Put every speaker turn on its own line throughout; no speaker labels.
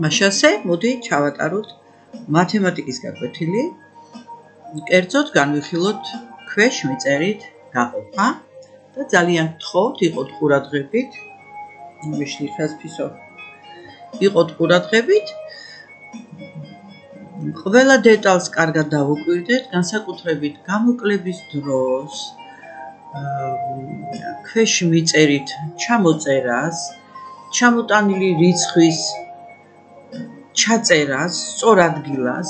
მაშასე მოდი ჩავატაროთ მათემატიკის გაკვეთილი. კერძოდ განვიხილოთ ქვეშ მიწერით გაყოფა და ძალიან გთხოვთ იყოთ ყურადღებით. მიშლიხას ფისო. იყოთ ყურადღებით. ყველა დეტალს კარგად დავუკვირდეთ, განსაკუთრებით გამოკლების დროს. ქვეშ მიწერით ჩამოწერას, ჩამოტანილი რიცხვის ჩაწერას, სწორ ადგილას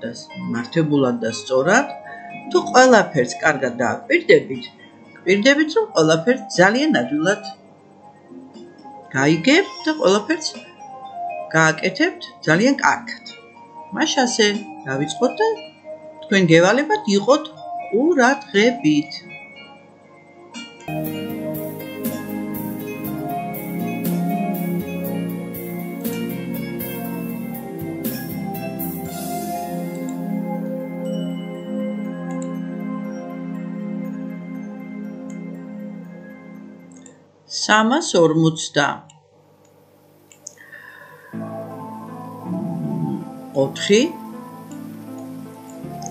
და მართებულად და სწორად. თუ ყველაფერს კარგად დააკვირდებით, გვირდებით, რომ ყველაფერს ძალიან ადვილად გაიგებთ და ყველაფერს გააკეთებთ ძალიან კარგად. მაშასე დავიწყოთ და თქვენ გევალებათ იყოთ ყურადღებით. სამას 44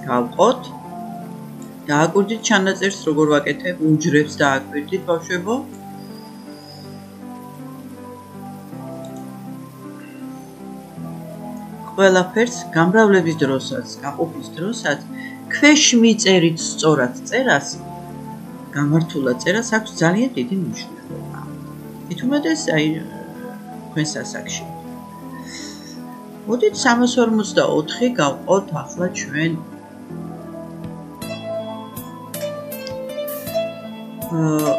გავყოთ. დააკვირდით ჩანაწერს როგორ ვაკეთებ, უჯრებს დააკვირდით ბავშვებო. ყველაფერს გამრავლების დროსაც, გაყოფის დროსაც ქვეშ მიწერით სწორად წერას, გამართულად წერას აქვს ძალიან დიდი მნიშვნელობა. მithumedes აი თქვენს ასაკში. მოდით 344 გავყოთ ახლა ჩვენ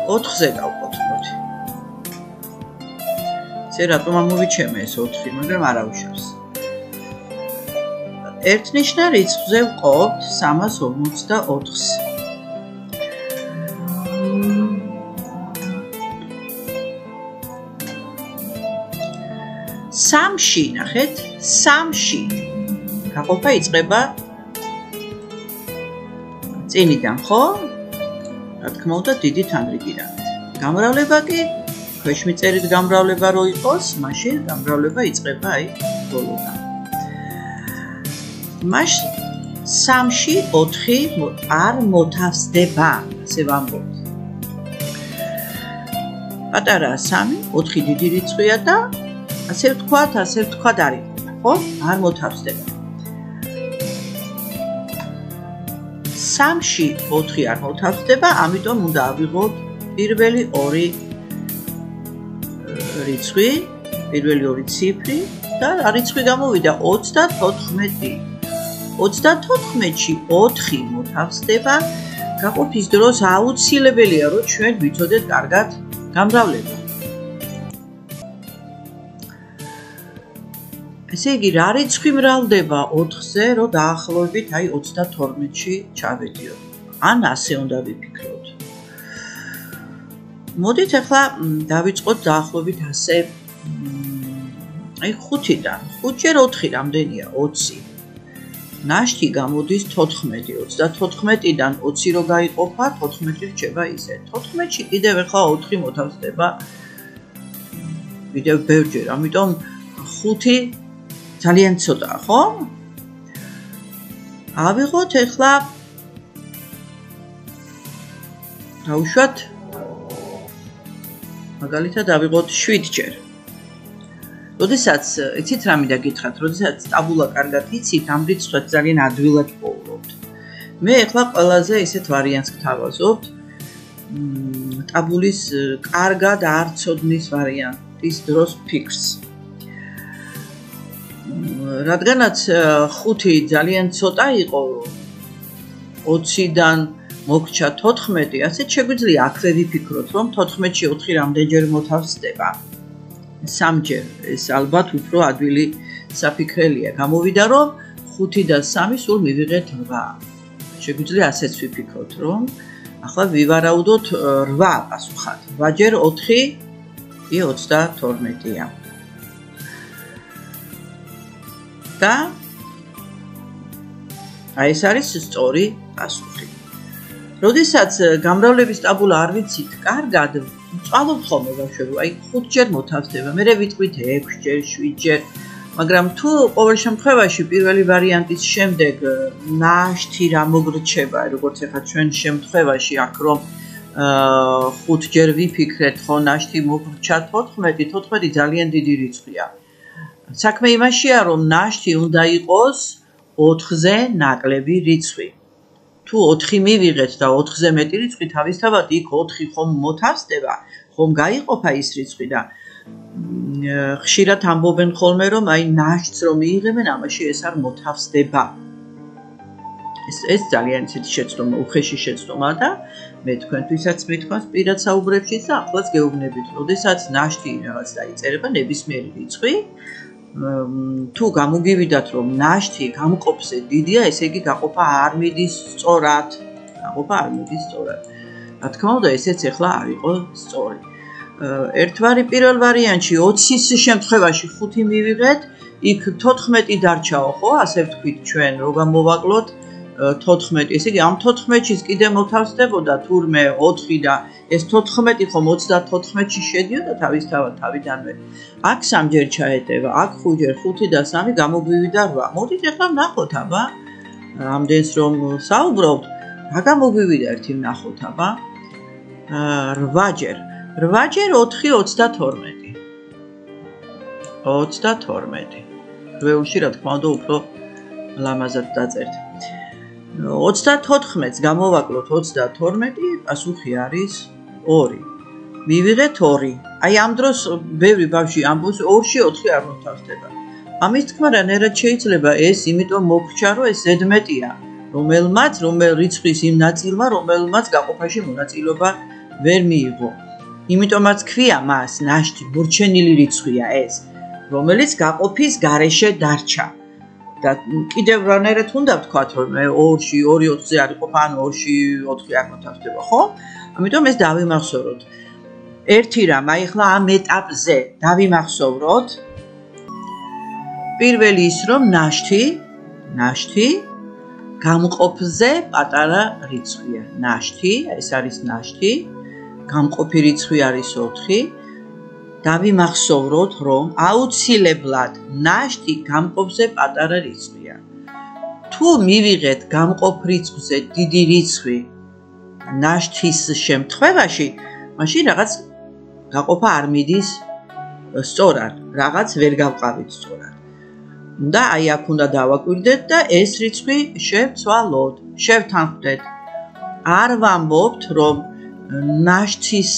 4-ზე გავყოთ მოდი. ზე რატომ ამოვიჩემე ეს 4, მაგრამ არ აუშავს. ერთნიშნა რიცხვზე ვყოფთ 344-ს. სამში, ნახეთ, სამში გაყოფა იწყება წინიდან, ხო? რა თქმა უნდა, დიდი თანრიგიდან. გამრავლება კი, ქვეშ მიწერით გამრავლება რო იყოს, მაშინ გამრავლება იწყება აი ბოლოდან. მაშინ 3-ში 4 არ მოთავსდება, ასე ვამბობთ. პატარა 3, 4 დიდი რიცხვია და ასე ვთქვათ არ იქნება, ხო? არ მოთავსდება. 3-ში 4 არ მოთავსდება, ამიტომ უნდა ავიღოთ პირველი 2 რიცხვი, პირველი 2 ციფრი და რიცხვი გამოვიდა 34. 34-ში 4 მოთავსდება. გაყოფის დროს აუცილებელია, რომ ჩვენ ვიცოდეთ კარგად გამრავლება. ესე იგი, რა რიცხვი მრავლდება 4-ზე, რომ დაახლოებით აი 32-ში ჩავედიოთ. ან ასე უნდა ვიფიქროთ. მოდით ახლა დავიწყოთ დაახლოებით ასე აი 5-დან. 5-ჯერ 4 რამდენია? 20. ნაშთი გამოდის 14. 34-დან 20 რო გაიყოფა, 14 რჩება ისე. 14-ში კიდევ ახლა 4 მოთავსდება. კიდევ ბევრჯერ, ამიტომ 5 ძალიან ცოტაა, ხო? ავიღოთ ახლა დავუშვათ მაგალითად ავიღოთ 7-ჯერ. როდესაც იცით რა მინდა გითხრათ, როდესაც ტაბულა კარგად იცით, ამ რიცხვებს ძალიან ადვილად პოულობთ. მე ახლა ყველაზე ისეთ ვარიანტს გთავაზობთ. ტაბულის კარგად არ ცოდნის ვარიანტის დროს ფიქრს. რადგანაც 5 ძალიან ცოტა იყო 20-დან მოგჩა 14, ასეთ შეგვიძლია აქვე ვიფიქროთ, რომ 14-ში 4 რამდენჯერ მოთავსდება. 3-ჯერ, ეს ალბათ უფრო ადვილი საფიქრელია. გამოვიდა, რომ 5 და 3 სულ მივიღეთ 8. შეგვიძლია ასეც ვიფიქროთ, რომ ახლა ვივარაუდოთ 8 პასუხად. 8-ჯერ 4 კი 32-ია. და აი ეს არის სწორი პასუხი. როდესაც გამრავლების ტაბულა არ ვიცით კარგად, წვალობთ ხოლმე ბავშვები, აი 5 ჯერ მოთავსდება, მერე ვიტყვით 6 ჯერ, 7 ჯერ, მაგრამ თუ ყოველ შემთხვევაში პირველი ვარიანტის შემდეგ ნაშთი რა მოგრჩება, როგორც ახლა ჩვენ შემთხვევაში აქ რომ 5 ჯერ ვიფიქრეთ, ხო ნაშთი მოგრჩა 14, 14 ძალიან დიდი რიცხვია. საქმე იმაშია, რომ ნაშთი უნდა იყოს 4-ზე ნაკლები რიცხვი. თუ 4 მივიღეთ და 4-ზე მეტი რიცხვი, თავისთავად იქ 4 ხომ მოთავსდება, ხომ გაიყოფა ის რიცხვი და ხშირად ამბობენ ხოლმე, რომ აი ნაშთს რომ მიიღებენ, ამაში ეს არ მოთავსდება. ეს ძალიან ისეთი შეცდომა, უხეში შეცდომა და მე თქვენთვისაც მithქვას პირად საუბრებშიც და ახლაც გეუბნებით, როდესაც ნაშთი რაღაც დაიწერება ნებისმიერი რიცხვი, თუ გამოგივიდათ რომ ნაშთი გამყოფზე დიდია, ესე იგი გაყოფა არ მიდის სწორად. გაყოფა არ მიდის სწორად. რა თქმა უნდა, ესეც ახლა არ იყო სწორი. ერთვარი პირველ ვარიანტში 20-ის შემთხვევაში 5 მივიღეთ, იქ 14 დარჩაო, ხო? ასე ვთქვით ჩვენ, რო გამოვაკლოთ 14, ესე იგი ამ 14-ის კიდე მოთავსდებოდა თურმე 4 და ეს 14 ხომ 34-ში შედიოდა თავისთავად თავიდანვე. აქ 3 ჯერ ჩაეტევა, აქ 5 ჯერ, 5 და 3 გამოგვივიდა 8. მოდით ახლა ვნახოთ აბა. ამდენს რომ საუბრობთ, რა გამოგვივიდა ერთი ვნახოთ აბა. 8 ჯერ. 8 ჯერ 4 32. 32. ველში რა თქმა უნდა უფრო ლამაზად დაწერთ. 34-ს გამოვაკლოთ 32, პასუხი არის 2. მივიღეთ 2. აი ამ დროს ბევრი ბავშვი ამბობს 2-ში 4 არ მოთავსდება. ამის თქმა რანაირად შეიძლება ეს, იმიტომ მოგრჩა რომ ეს ზედმეტია, რომელმაც რიცხვის იმ ნაწილმა, რომელმაც გაყოფაში მონაწილეობა ვერ მიიღო. იმიტომაც ქვია მას ნაშთი მორჩენილი რიცხვია ეს, რომელიც გაყოფის გარეშე დარჩა. და კიდევ რანაირად უნდა ვთქვათ, რომ 2-ში 2 4-ზე არ იყოფა, ან 2-ში 4 არ მოთავსდება, ხო? ამიტომ ეს დავიმახსოვროთ. ერთი რამ, აი ახლა ამ ეტაპზე დავიმახსოვროთ. პირველი ის, რომ ნაშთი გამყოფზე პატარა რიცხვია. ნაშთი, ეს არის ნაშთი, გამყოფი რიცხვი არის 4. დავიმახსოვროთ, რომ აუცილებლად ნაშთი გამყოფზე პატარა რიცხვია. თუ მივიღეთ გამყოფ რიცხვზე დიდი რიცხვი ნაშთის შემთხვევაში, მაშინ რაღაც გაყოფა არ მიდის სწორად, რაღაც ვერ გავყავით სწორად. და აი აქ უნდა დავაკვირდეთ და ეს რიცხვი შევცვალოთ, შევთანხმდეთ. არ ვამბობთ, რომ ნაშთის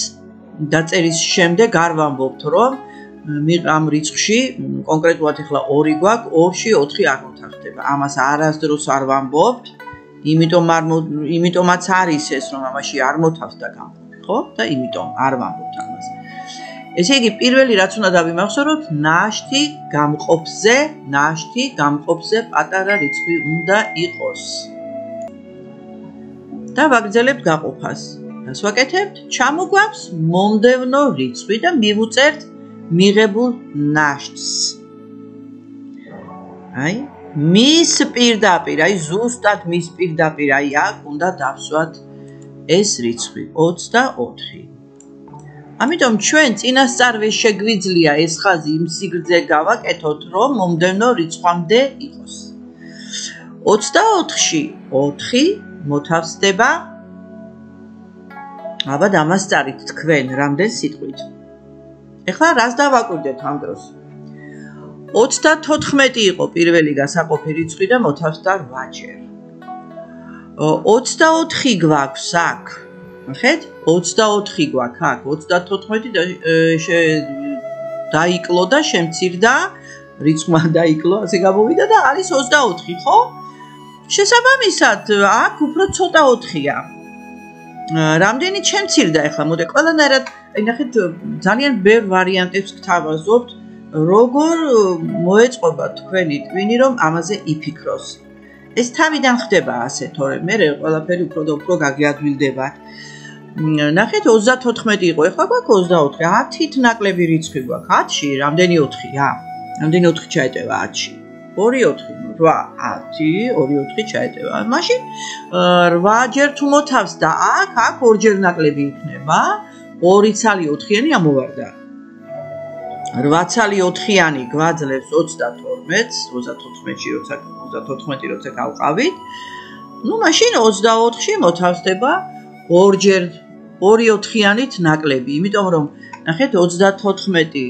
დაწერის შემდეგ არ ვამბობთ, რომ ამ რიცხვში კონკრეტულად ახლა 2 გვაქვს, 2-ში 4 არ მოთავსდება. ამას არასდროს არ ვამბობთ, იმიტომაც არის ეს, რომ ამაში არ მოთავსდა გამყოფი, ხო? და იმიტომ არ ვამბობთ ამას. ესე იგი, პირველი რაც უნდა დავიმახსოვროთ, ნაშთი გამყოფზე პატარა რიცხვი უნდა იყოს. და ვაგრძელებთ გაყოფას. რას ვაკეთებთ? ჩამოგვაქვს მომდევნო რიცხვი და მივუწერთ მიღებულ ნაშთს. აი, მის პირდაპირ, აი ზუსტად მის პირდაპირ, აი აქ უნდა დავსვათ ეს რიცხვი 24. ამიტომ ჩვენ წინასწარვე შეგვიძლია ეს ხაზი იმ სიგრძე გავაკეთოთ, რომ მომდევნო რიცხვამდე იყოს. 24-ში 4 მოთავსდება. აბა დამასწარით თქვენ რამდენ სიტყვით. ეხლა რას დავაკვირდეთ ამ დროს? 34 იყო პირველი გასაყოფი რიცხვი და მოთავსდა 8 ჯერ. 24 გვაქვს აქ. ნახეთ? 24 გვაქვს აქ. 34 დაიკლო და შემცირდა, რიცხვმა დაიკლო, ასე გამოვიდა და არის 24, ხო? შესაბამისად, აქ უფრო ცოტა 4-ია. რამდენი შემცირდა ახლა? მოდი ყველანაირად, აი ნახეთ, ძალიან ბევრ ვარიანტებს გთავაზობთ, როგორ მოეწყობა თქვენი ტვინი, რომ ამაზე იფიქროს. ეს თავიდან ხდება ასე, თორე მე ყველაფერი უფრო და უფრო გაგიადვილდება. ნახეთ, 34 იყო, ახლა გვაქვს 24. 10-ით ნაკლები რიცხვი გვაქვს. 10-ში რამდენი 4-ია? რამდენი 4 ჩაეტევა 10-ში? 2 4 8 2 4 ჩაეტევა. მაშინ 8 ჯერ თუ მოთავს და აქ ორჯერ ნაკლები იქნება 2 ცალი 4-იანი ამოვარდა. 8 ცალი 4-იანი გვაძლევს 32-ს, 34-ში როცა გავყავით. ნუ მაშინ 24-ში მოთავსდება ორჯერ 2 4-იანით ნაკლები, იმიტომ რომ ნახეთ 34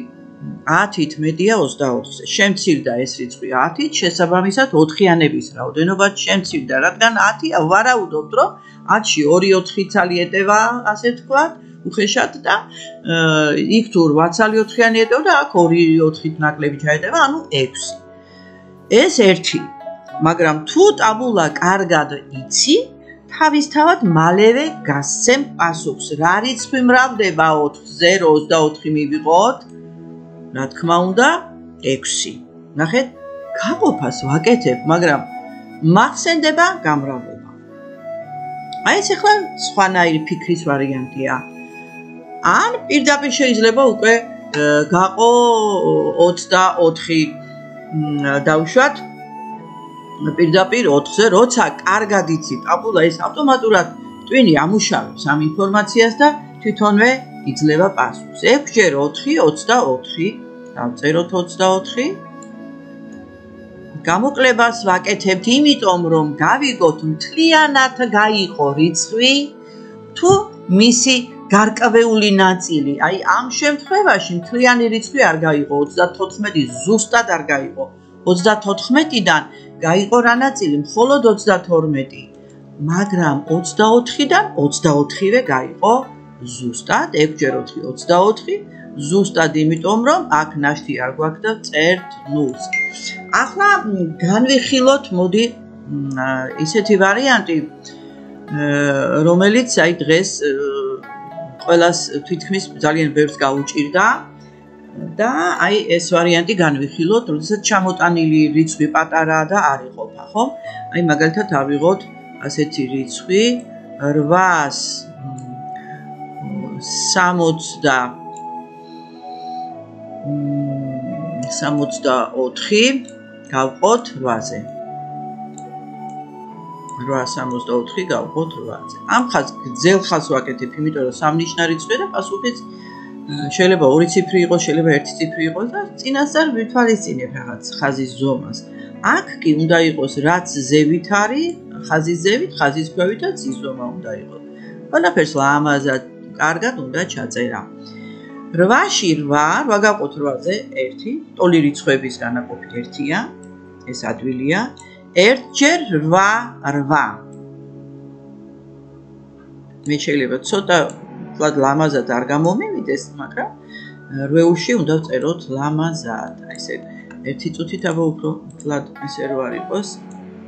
10-ით მეტია 24-ზე. შემცირდა ეს რიცხვი 10-ით, შესაბამისად 4-იანების რაოდენობა შემცირდა, რადგან 10 ვარაუდობთ, რომ 10-ში 2 4 ცალი ეტევა, ასე ვთქვათ, უხეშად და იქ თუ 8 ცალი 4-იანი ეტევა, აქ 2 4-ით ნაკლები ჩაეტევა, ანუ 6. ეს 1. მაგრამ თუ ტაბულა კარგად იცი, თავისთავად მალევე გასცემ პასუხს. რა რიცხვი მრავლდება 4-ზე, 24 მივიღოთ? რა თქმა უნდა 6. ნახეთ, გაყოფას ვაკეთებ, მაგრამ მახსენდება გამრავლება. აი ეს ახლა სხვანაირი ფიქრის ვარიანტია. ან პირდაპირ შეიძლება უკვე გაყო 24 დავუშვათ პირდაპირ 4-ზე, როცა კარგად იცი ტაბულა, ეს ავტომატურად ტვინი ამუშავებს ამ ინფორმაციას და თვითონვე იძლევა პასუხს. 6 ჯერ 4 24. დავწეროთ 24. გამოკლებას ვაკეთებთ, იმიტომ რომ გავიგოთ მთლიანად გაიყო რიცხვი თუ მისი გარკვეული ნაწილი. აი ამ შემთხვევაში მთლიანი რიცხვი არ გაიყო, 34 ზუსტად არ გაიყო. 34-დან გაიყო რა ნაწილი? მხოლოდ 32. მაგრამ 24-დან 24-ვე გაიყო ზუსტად. 6 ჯერ 4 24. ზუსტად იმიტომ რომ აქ ნაშთი არ გვაქვს და წერთ 0-ს. ახლა განვიხილოთ, მოდი ისეთი ვარიანტი, რომელიც აი დღეს ყველას თვითქმის ძალიან ბევრს გაუჭირდა და აი ეს ვარიანტი განვიხილოთ, როდესაც ჩამოტანილი რიცხვი პატარაა და არ იყოფა, ხო? აი მაგალითად ავიღოთ ასეთი რიცხვი 864 გავყოთ 8-ზე. 864 გავყოთ 8-ზე. ამ ხაზს გრძელ ხაზს ვაკეთებ, იმიტომ რომ სამნიშნა რიცხვია და პასუხიც შეიძლება 2 ციფრი იყოს, შეიძლება 1 ციფრი იყოს და წინასწარ ვითვალისწინებ რაღაც ხაზის ზომას. აქ კი უნდა იყოს რაც ზევით არის, ხაზის ზევით, ხაზის ქვევით და ზომა უნდა იყოს. ყველაფერს ლამაზად კარგად უნდა ჩაწერა. 8-ში 8 გავყოთ 8-ზე 1, ტოლი რიცხვების განაყოფით 1-ია, ეს ადვილია. 1 ჯერ 8 8. მე შეიძლება ცოტა ვთქვათ ლამაზად არ გამომივიდეს, მაგრამ 8-ში უნდა ვწეროთ ლამაზად. აი ესე 1 წუთით აბა უფრო ვთქვათ ესე რო არ იყოს.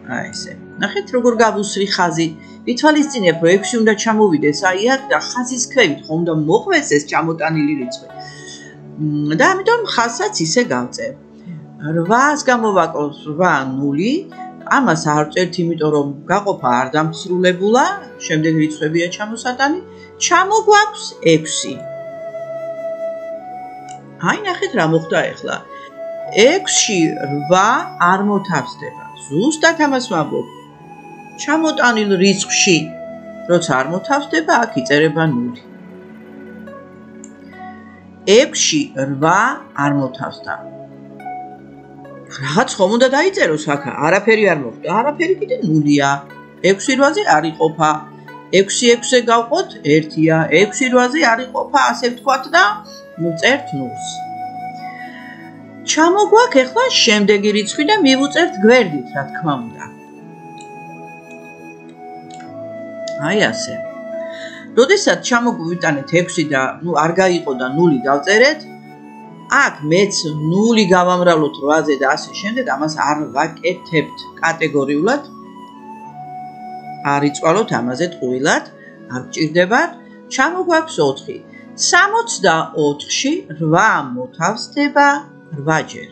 აი ესე. ნახეთ როგორ გავუსვი ხაზი. ვითვალისწინებ რომ 6-ში უნდა ჩამოვიდეს აი აქ და ხაზის ქვევით ხომ უნდა მოყვეს ეს ჩამოტანილი რიცხვი. და ამიტომ ხაზსაც ისე გავწევ. 8-ს გამოვაკელთ 8 0. ამას არ წერთ, იმიტომ რომ გაყოფა არ დამსრულებულა, შემდეგ რიცხვებია ჩამოსატანი. ჩამოგვაქვს 6. აი ნახეთ რა მოხდა ახლა. 6-ში 8 არ მოთავსდება. ზუსტად ამას ვამბობ. ჩამოტანილ რიცხვში, როცა არ მოთავსდება, აქ იწერება 0. 6-ში 8 არ მოთავსდა. რაღაც ხომ უნდა დაიწეროს აქა, არაფერი არ მოხდა, არაფერი კიდე 0-ია. 6 8-ზე არ იყოფა. 6 6-ზე გავყოთ 1-ია, 6 8-ზე არ იყოფა, ასე ვთქვათ და ნუ წერთ 0-ს. ჩამოგვაქვს ახლა შემდეგი რიცხვი და მივუწერთ გვერდით, რა თქმა უნდა. აი ასე. როდესაც ჩამოგვიტანეთ 6 და ნუ არ გაიყო და 0 დავწერეთ, აქ მეც 0 გავამრავლოთ 8-ზე და ასე შემდეგ, ამას არ ვაკეთებთ კატეგორიულად. არ იწვალოთ ამაზე ტყუილად, არ გჭირდებათ. ჩამოგვაქვს 4. 64-ში 8 მოთავსდება 8 ჯერ.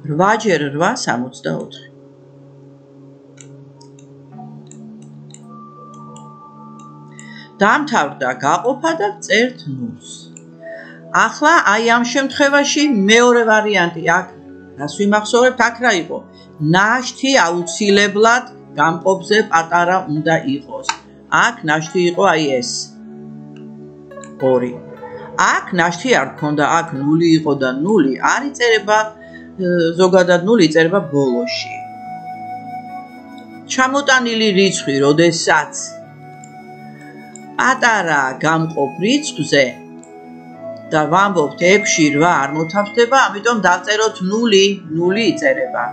8 ჯერ 8 64. დამთავრდა გაყოფა და წერთ 0-ს. ახლა აი ამ შემთხვევაში მეორე ვარიანტი, აქ რას ვიმახსოვრებთ? აქ რა იყო? ნაშთი აუცილებლად გამყოფზე პატარა უნდა იყოს. აქ ნაშთი იყო აი ეს 2. აქ ნაშთი არ გქონდა, აქ 0 იყო და 0 არ იწერება, ზოგადად 0 იწერება ბოლოში. ჩამოტანილი რიცხვი, როდესაც პატარა გამყოფ რიცხვზე და ვამბობთ 6, 8 არ მოთავსდება, ამიტომ დავწეროთ 0 იწერება.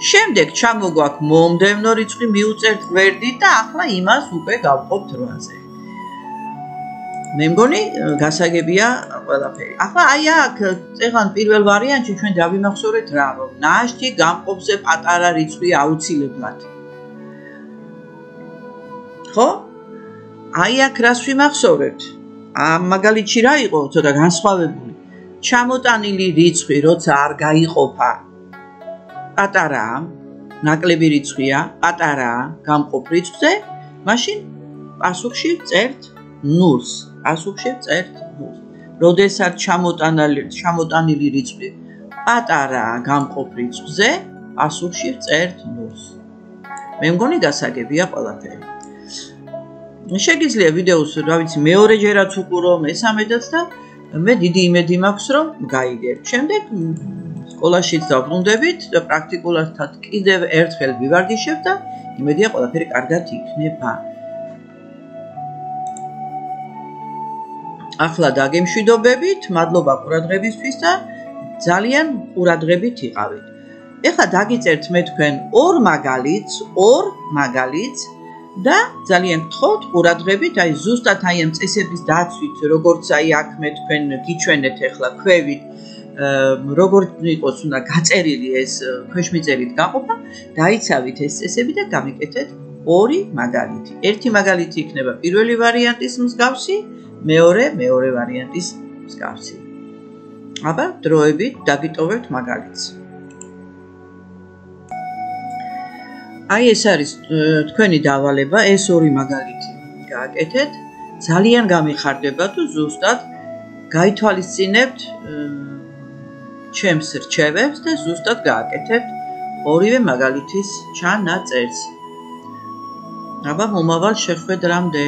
შემდეგ ჩამოგვაქვს მომდევნო რიცხვი, მივუწერთ გვერდით და ახლა იმას უკვე გავყოფთ 8-ზე. მე მგონი გასაგებია ყველაფერი. ახლა აი აქ წეღან პირველ ვარიანტში ჩვენ დავიმახსოვრეთ რა, რომ ნაშთი გამყოფზე პატარა რიცხვი აუცილებლად. ხო? აი აქ რას ვიმახსოვრებთ? ამ მაგალითში რა იყო ცოტა განსხვავებული. ჩამოტანილი რიცხვი, როცა არ გაიყოფა პატარაა, ნაკლები რიცხვია, პატარაა გამყოფ რიცხვზე, მაშინ პასუხში წერთ 0-ს. პასუხში წერთ 0-ს. როდესაც ჩამოტანილი რიცხვი პატარაა გამყოფ რიცხვზე, პასუხში წერთ 0-ს. მე მგონი გასაგებია ყველაფერი. შეგიძლია ვიდეოს, რა ვიცი, მეორეჯერაც უყურო, მესამედაც და მე დიდი იმედი მაქვს, რომ გაიგებთ. შემდეგ სკოლაშიც დავბრუნდებით და პრაქტიკულადაც კიდევ ერთხელ ვივარჯიშებთ და იმედია ყველაფერი კარგად იქნება. ახლა დაგემშვიდობებით, მადლობა ყურადღებისთვის და ძალიან ყურადღებით იყავით. ეხლა დაგიწერთ მე თქვენ 2 მაგალითს და ძალიან გთხოვთ ყურადღებით, აი ზუსტად აი ამ წესების დაცვით, როგორც აი აქ მე თქვენ გიჩვენეთ ახლა ქვევით, როგორც იყოს უნდა გაწერილი ეს ქვეშმიწერით გაყოფა, დაიცავით ეს წესები და გამიკეთეთ 2 მაგალითი. ერთი მაგალითი იქნება პირველი ვარიანტის მსგავსი, მეორე ვარიანტის მსგავსი. აბა დროებით დაგიტოვებთ მაგალითს. აი ეს არის თქვენი დავალება, ეს 2 მაგალითი გააკეთეთ. ძალიან გამიხარდება თუ ზუსტად გაითვალისწინებთ ჩემს რჩევებს და ზუსტად გააკეთებთ 2 მაგალითის ჩანაწერს. აბა მომავალ შეხვედრამდე.